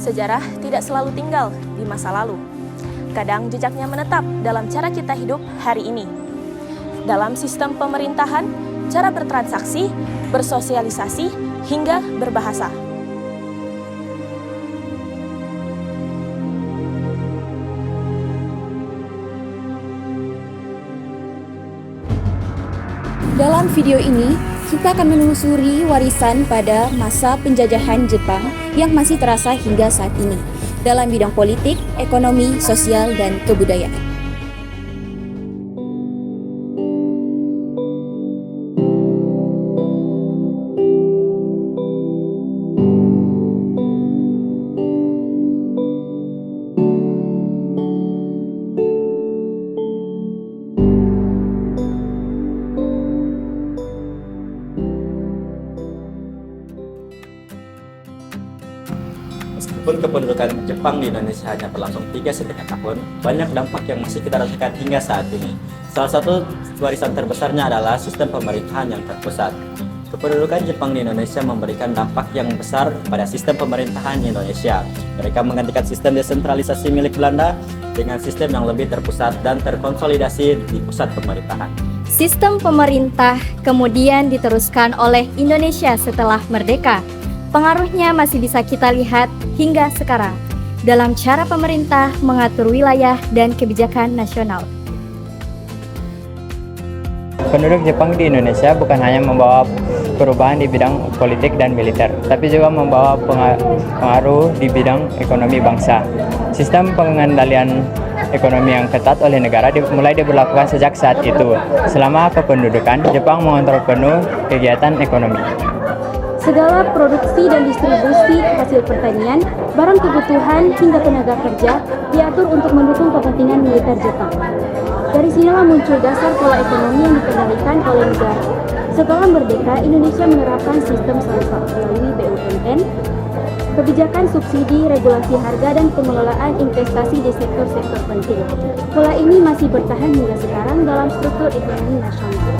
Sejarah tidak selalu tinggal di masa lalu. Kadang jejaknya menetap dalam cara kita hidup hari ini. Dalam sistem pemerintahan, cara bertransaksi, bersosialisasi, hingga berbahasa. Dalam video ini, kita akan menelusuri warisan pada masa penjajahan Jepang yang masih terasa hingga saat ini dalam bidang politik, ekonomi, sosial, dan kebudayaan. Meskipun kependudukan Jepang di Indonesia hanya berlangsung 3,5 tahun, banyak dampak yang masih kita rasakan hingga saat ini. Salah satu warisan terbesarnya adalah sistem pemerintahan yang terpusat. Kependudukan Jepang di Indonesia memberikan dampak yang besar pada sistem pemerintahan Indonesia. Mereka menggantikan sistem desentralisasi milik Belanda dengan sistem yang lebih terpusat dan terkonsolidasi di pusat pemerintahan. Sistem pemerintah kemudian diteruskan oleh Indonesia setelah merdeka. Pengaruhnya masih bisa kita lihat hingga sekarang dalam cara pemerintah mengatur wilayah dan kebijakan nasional. Penduduk Jepang di Indonesia bukan hanya membawa perubahan di bidang politik dan militer, tapi juga membawa pengaruh di bidang ekonomi bangsa. Sistem pengendalian ekonomi yang ketat oleh negara mulai diberlakukan sejak saat itu. Selama kependudukan, Jepang mengontrol penuh kegiatan ekonomi. Segala produksi dan distribusi hasil pertanian, barang kebutuhan hingga tenaga kerja diatur untuk mendukung kepentingan militer Jepang. Dari sinilah muncul dasar pola ekonomi yang dikendalikan oleh negara. Setelah merdeka, Indonesia menerapkan sistem SARFA melalui BUMN, kebijakan subsidi, regulasi harga, dan pengelolaan investasi di sektor-sektor penting. Pola ini masih bertahan hingga sekarang dalam struktur ekonomi nasional.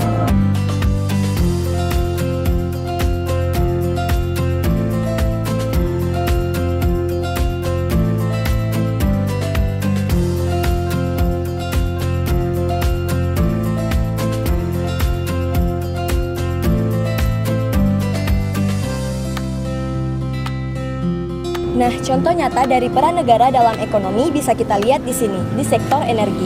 Nah, contoh nyata dari peran negara dalam ekonomi bisa kita lihat di sini, di sektor energi.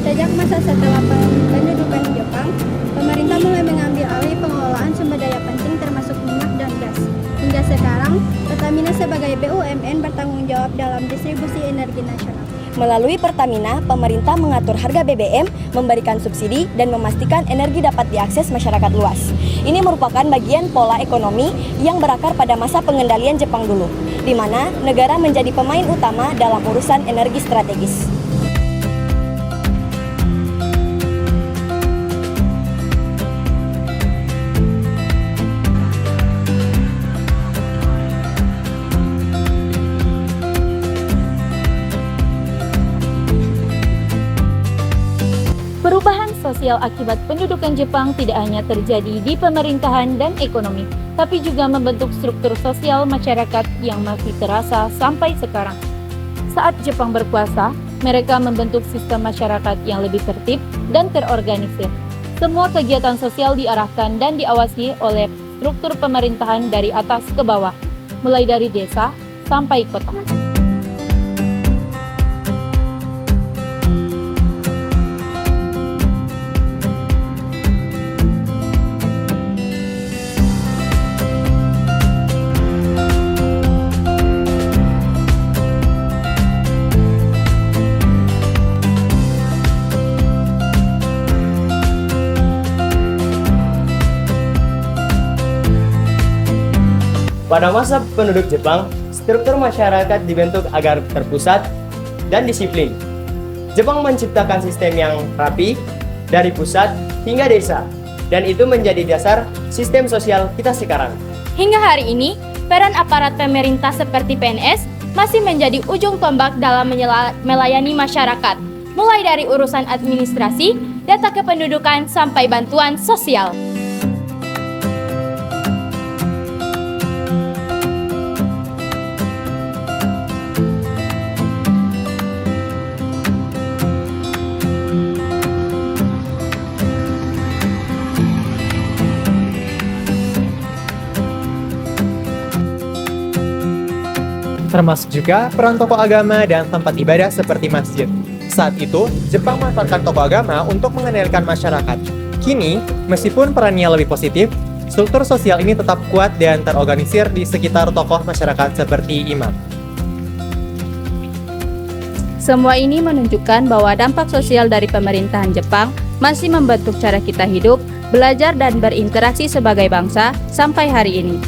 Sejak masa setelah pendudukan Jepang, pemerintah mulai mengambil alih pengelolaan sumber daya penting termasuk minyak dan gas. Hingga sekarang, Pertamina sebagai BUMN bertanggung jawab dalam distribusi energi nasional. Melalui Pertamina, pemerintah mengatur harga BBM, memberikan subsidi, dan memastikan energi dapat diakses masyarakat luas. Ini merupakan bagian pola ekonomi yang berakar pada masa pengendalian Jepang dulu, di mana negara menjadi pemain utama dalam urusan energi strategis. Perubahan sosial akibat pendudukan Jepang tidak hanya terjadi di pemerintahan dan ekonomi, tapi juga membentuk struktur sosial masyarakat yang masih terasa sampai sekarang. Saat Jepang berkuasa, mereka membentuk sistem masyarakat yang lebih tertib dan terorganisir. Semua kegiatan sosial diarahkan dan diawasi oleh struktur pemerintahan dari atas ke bawah, mulai dari desa sampai kota. Pada masa penduduk Jepang, struktur masyarakat dibentuk agar terpusat dan disiplin. Jepang menciptakan sistem yang rapi dari pusat hingga desa, dan itu menjadi dasar sistem sosial kita sekarang. Hingga hari ini, peran aparat pemerintah seperti PNS masih menjadi ujung tombak dalam melayani masyarakat, mulai dari urusan administrasi, data kependudukan, sampai bantuan sosial. termasuk juga peran tokoh agama dan tempat ibadah seperti masjid. Saat itu, Jepang memanfaatkan tokoh agama untuk mengendalikan masyarakat. Kini, meskipun perannya lebih positif, struktur sosial ini tetap kuat dan terorganisir di sekitar tokoh masyarakat seperti imam. Semua ini menunjukkan bahwa dampak sosial dari pemerintahan Jepang masih membentuk cara kita hidup, belajar dan berinteraksi sebagai bangsa sampai hari ini.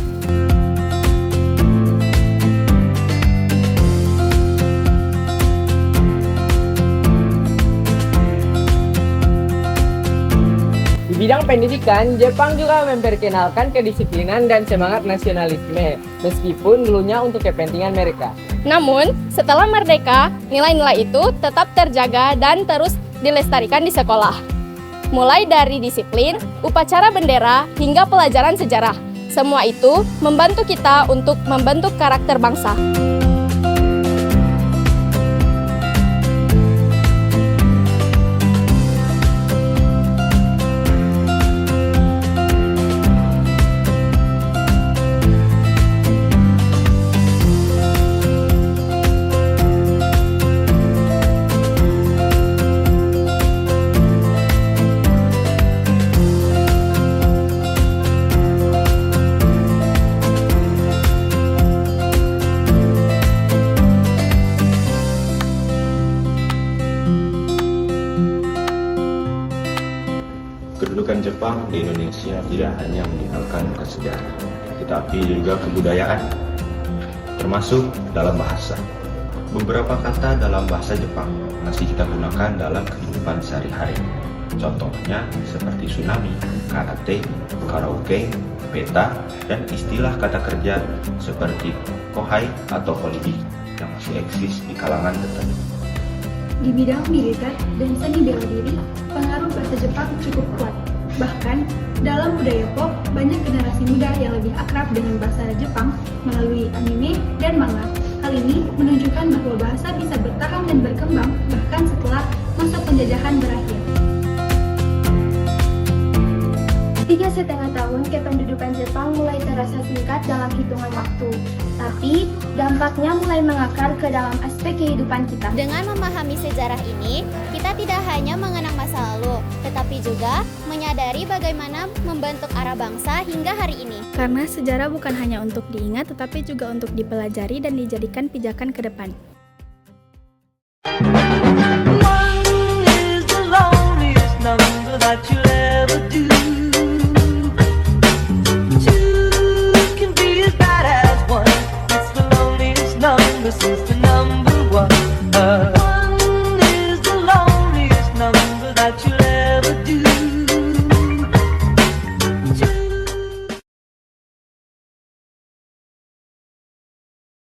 Di bidang pendidikan, Jepang juga memperkenalkan kedisiplinan dan semangat nasionalisme, meskipun dulunya untuk kepentingan mereka. Namun, setelah merdeka, nilai-nilai itu tetap terjaga dan terus dilestarikan di sekolah. Mulai dari disiplin, upacara bendera, hingga pelajaran sejarah. Semua itu membantu kita untuk membentuk karakter bangsa. Kedudukan Jepang di Indonesia tidak hanya meninggalkan sejarah, tetapi juga kebudayaan, termasuk dalam bahasa. Beberapa kata dalam bahasa Jepang masih kita gunakan dalam kehidupan sehari-hari. Contohnya seperti tsunami, karate, karaoke, peta, dan istilah kata kerja seperti kohai atau holiday yang masih eksis di kalangan tertentu. Di bidang militer dan seni bela diri, pengaruh bahasa Jepang cukup kuat. Bahkan, dalam budaya pop, banyak generasi muda yang lebih akrab dengan bahasa Jepang melalui anime dan manga. Hal ini menunjukkan bahwa bahasa bisa bertahan dan berkembang bahkan setelah masa penjajahan berakhir. 3,5 tahun kependudukan Jepang mulai terasa singkat dalam hitungan waktu, tapi dampaknya mulai mengakar ke dalam aspek kehidupan kita. Dengan memahami sejarah ini, kita tidak hanya mengenang masa lalu, tetapi juga menyadari bagaimana membentuk arah bangsa hingga hari ini. Karena sejarah bukan hanya untuk diingat, tetapi juga untuk dipelajari dan dijadikan pijakan ke depan. One is the loneliest number that you'll